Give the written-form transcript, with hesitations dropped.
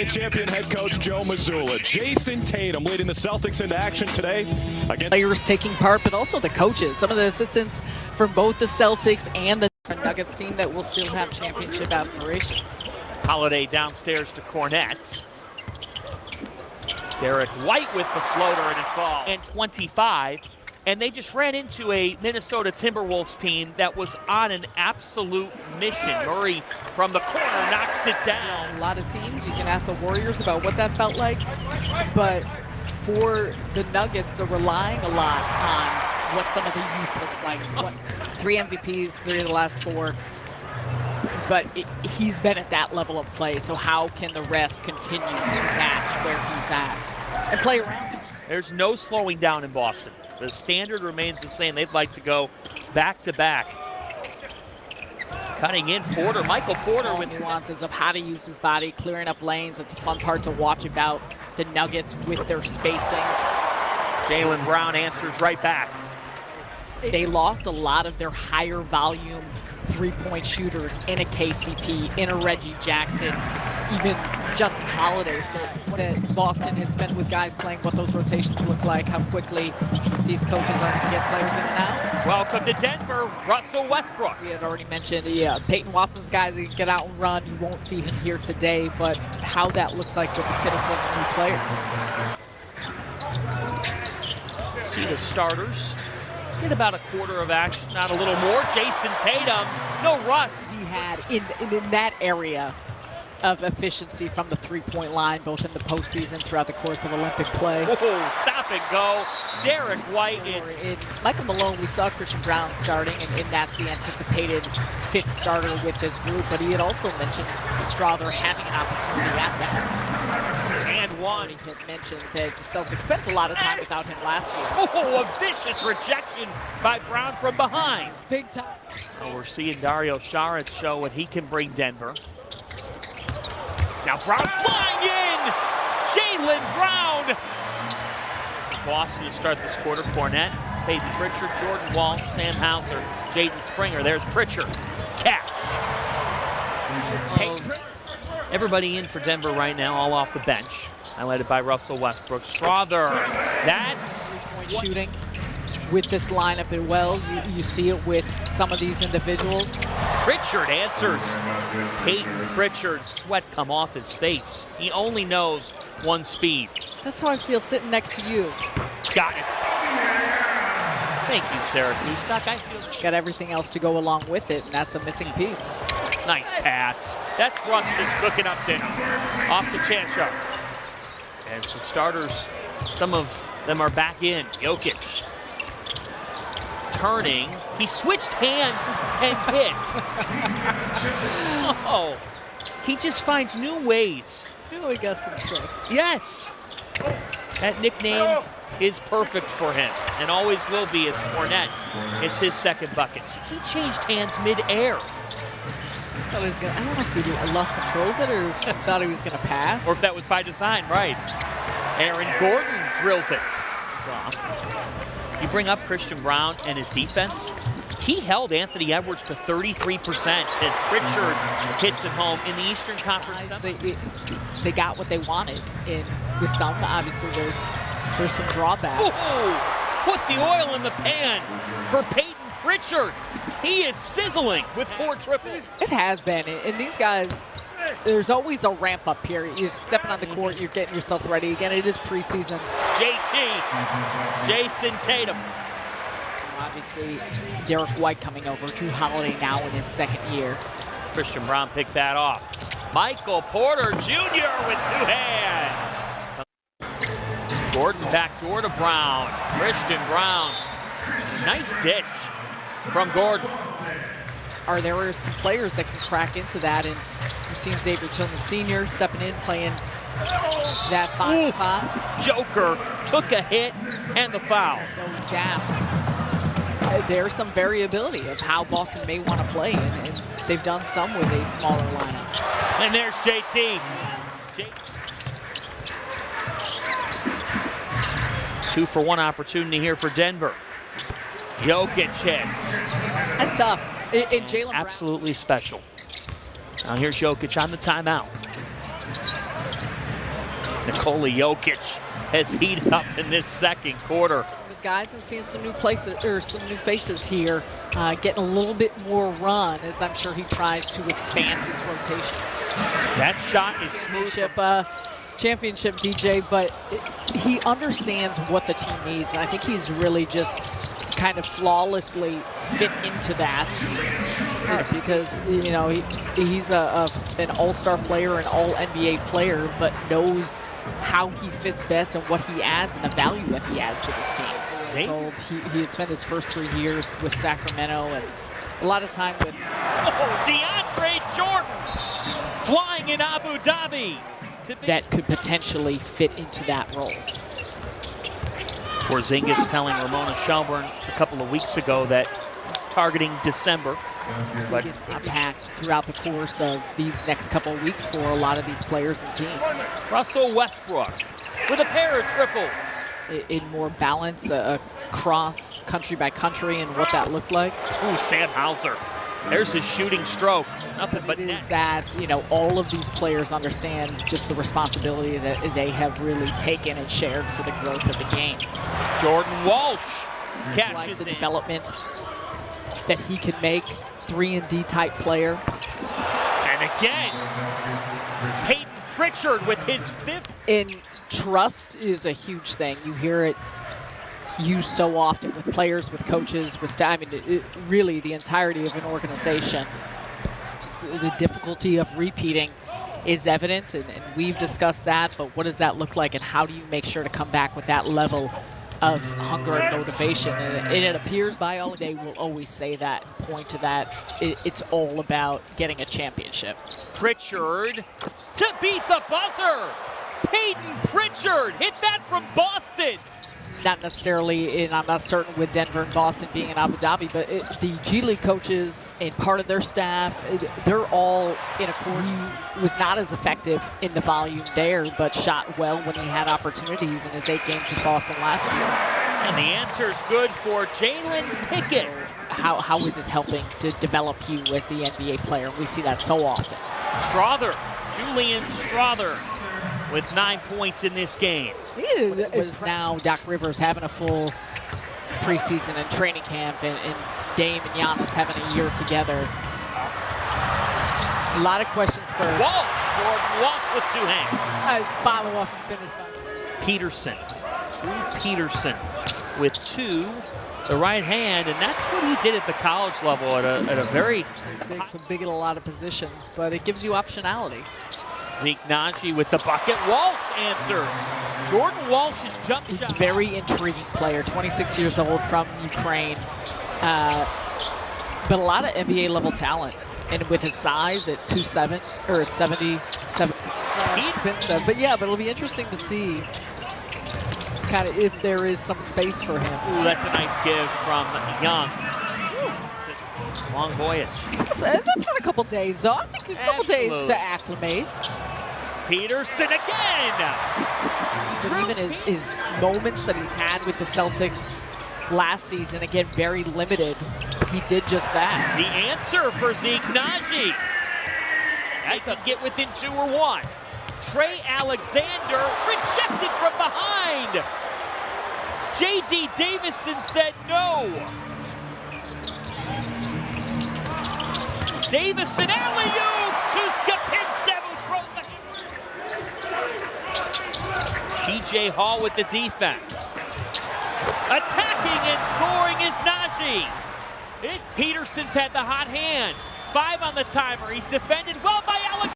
NBA champion head coach Joe Mazzulla. Jason Tatum leading the Celtics into action today. Players taking part, but also the coaches. Some of the assistants from both the Celtics and the Nuggets team that will still have championship aspirations. Holiday downstairs to Cornette. Derek White with the floater and it falls. And 25. And they just ran into a Minnesota Timberwolves team that was on an absolute mission. Murray from the corner knocks it down. A lot of teams, you can ask the Warriors about what that felt like. But for the Nuggets, they're relying a lot on what some of the youth looks like. 3 MVPs, 3 of the last 4. But he's been at that level of play, so how can the rest continue to match where he's at and play around? There's no slowing down in Boston. The standard remains the same. They'd like to go back-to-back. Cutting in Porter, Michael Porter with nuances of how to use his body, clearing up lanes. It's a fun part to watch about the Nuggets with their spacing. Jaylen Brown answers right back. They lost a lot of their higher volume three-point shooters in a KCP, in a Reggie Jackson, even Justin Holiday. So what Boston has been with guys playing, what those rotations look like, how quickly these coaches are going to get players in and out. Welcome to Denver, Russell Westbrook. We had already mentioned, Peyton Watson's guys that can get out and run. You won't see him here today, but how that looks like with the fittest of new players. See the starters. Get about a quarter of action, not a little more. Jason Tatum, no rush. He had in that area of efficiency from the three-point line, both in the postseason throughout the course of Olympic play. Whoa, stop and go. Derek White is... Michael Malone, we saw Christian Brown starting, and that's the anticipated 5th starter with this group, but he had also mentioned Strawther having an opportunity at that. And one. He had mentioned that the Celtics spent a lot of time without him last year. Oh, a vicious rejection by Brown from behind. Big time. Well, we're seeing Dario Saric show what he can bring Denver. Now Brown flying in! Jaylen Brown! Boston to start this quarter. Cornette, Peyton Pritchard, Jordan Walsh, Sam Hauser, Jaden Springer. There's Pritchard. Catch. Peyton. Everybody in for Denver right now, all off the bench. Highlighted by Russell Westbrook. Strawther. That's... Three-point shooting with this lineup as well. You see it with some of these individuals. Pritchard answers. Peyton Pritchard, sweat come off his face. He only knows one speed. That's how I feel sitting next to you. Got it. Thank you, Syracuse. Doc, I feel got everything else to go along with it, and that's a missing piece. Nice pass. That's Russ just cooking up dinner. Off to Chancho. As the starters, some of them are back in. Jokic. Turning. He switched hands and hit. Oh, he just finds new ways. Really got some tricks. Yes. That nickname is perfect for him and always will be as Cornette. It's his 2nd bucket. He changed hands mid-air. I don't know if he lost control of it or thought he was going to pass. Or if that was by design, right. Aaron Gordon drills it. You bring up Christian Brown and his defense. He held Anthony Edwards to 33% as Pritchard hits it home in the Eastern Conference. They got what they wanted. With some, obviously, there's some drawback. Ooh, put the oil in the pan for Peyton Pritchard. He is sizzling with 4 triples. It has been. And these guys, there's always a ramp-up period. You're stepping on the court, you're getting yourself ready. Again, it is preseason. JT, Jason Tatum. Obviously, Derek White coming over. Drew Holiday now in his 2nd year. Christian Brown picked that off. Michael Porter Jr. with 2 hands. Gordon backdoor to Brown. Christian Brown. Nice ditch from Gordon. There are some players that can crack into that, and we've seen Xavier Tillman Sr. stepping in, playing that 5 spot. Joker took a hit and the foul. Those gaps. There's some variability of how Boston may want to play, and they've done some with a smaller lineup. And there's JT. 2-for-1 opportunity here for Denver. Jokic hits. That's tough. And Jaylen absolutely special. Now here's Jokic on the timeout. Nikola Jokic has heated up in this second quarter. His guys and seeing some new places or some new faces here, getting a little bit more run as I'm sure he tries to expand his rotation. That shot is smooth. Championship DJ, but he understands what the team needs, and I think he's really just kind of flawlessly fit into that because you know he's an all-star player, an all-NBA player, but knows how he fits best and what he adds and the value that he adds to this team. So he had spent his first 3 years with Sacramento and a lot of time with DeAndre Jordan flying in Abu Dhabi. That could potentially fit into that role. Porzingis telling Ramona Shelburne a couple of weeks ago that he's targeting December. But his impact throughout the course of these next couple of weeks for a lot of these players and teams. Russell Westbrook with a pair of triples. In more balance across country by country and what that looked like. Ooh, Sam Hauser. There's his shooting stroke. Nothing but net. Is that, you know, all of these players understand just the responsibility that they have really taken and shared for the growth of the game. Jordan Walsh catches like the in. development that he can make, 3-and-D type player. And again, Peyton Pritchard with his 5th. And trust is a huge thing. You hear it used so often with players, with coaches, with staff. I mean, really the entirety of an organization. Just the difficulty of repeating is evident, and we've discussed that, but what does that look like, and how do you make sure to come back with that level of hunger and motivation? And it appears by all, they will always say that, point to that. It's all about getting a championship. Pritchard to beat the buzzer. Peyton Pritchard hit that from Boston. Not necessarily, and I'm not certain with Denver and Boston being in Abu Dhabi, but the G League coaches and part of their staff, they're all in accord. He was not as effective in the volume there, but shot well when he had opportunities in his 8 games with Boston last year. And the answer is good for Jalen Pickett. How is this helping to develop you as the NBA player? We see that so often. Strother, Julian Strother, with 9 points in this game. It was now Doc Rivers having a full preseason and training camp, and Dame and Giannis having a year together. A lot of questions for Walsh, Jordan Walsh with 2 hands. As follow-up and finish. Peterson, Peterson with 2, the right hand, and that's what he did at the college level at a very big in a lot of positions, but it gives you optionality. Zeke Naji with the bucket. Walsh answers. Jordan Walsh's jump shot. Very intriguing player, 26 years old from Ukraine, but a lot of NBA level talent. And with his size at 2'7" or 77, but yeah, but it'll be interesting to see. It's kind of if there is some space for him. Ooh, that's a nice give from Young. Long voyage. It's been a couple days, though. I think a couple days to acclimate. Peterson again. But even his moments that he's had with the Celtics last season, again, very limited. He did just that. The answer for Zeke Naji. I can get within 2 or 1. Trey Alexander rejected from behind. J.D. Davison said no. Davison alley-oop to Skapinsev, who throws the... T.J. Hall with the defense. Attacking and scoring is Naji. Peterson's had the hot hand. 5 on the timer. He's defended well by Alex.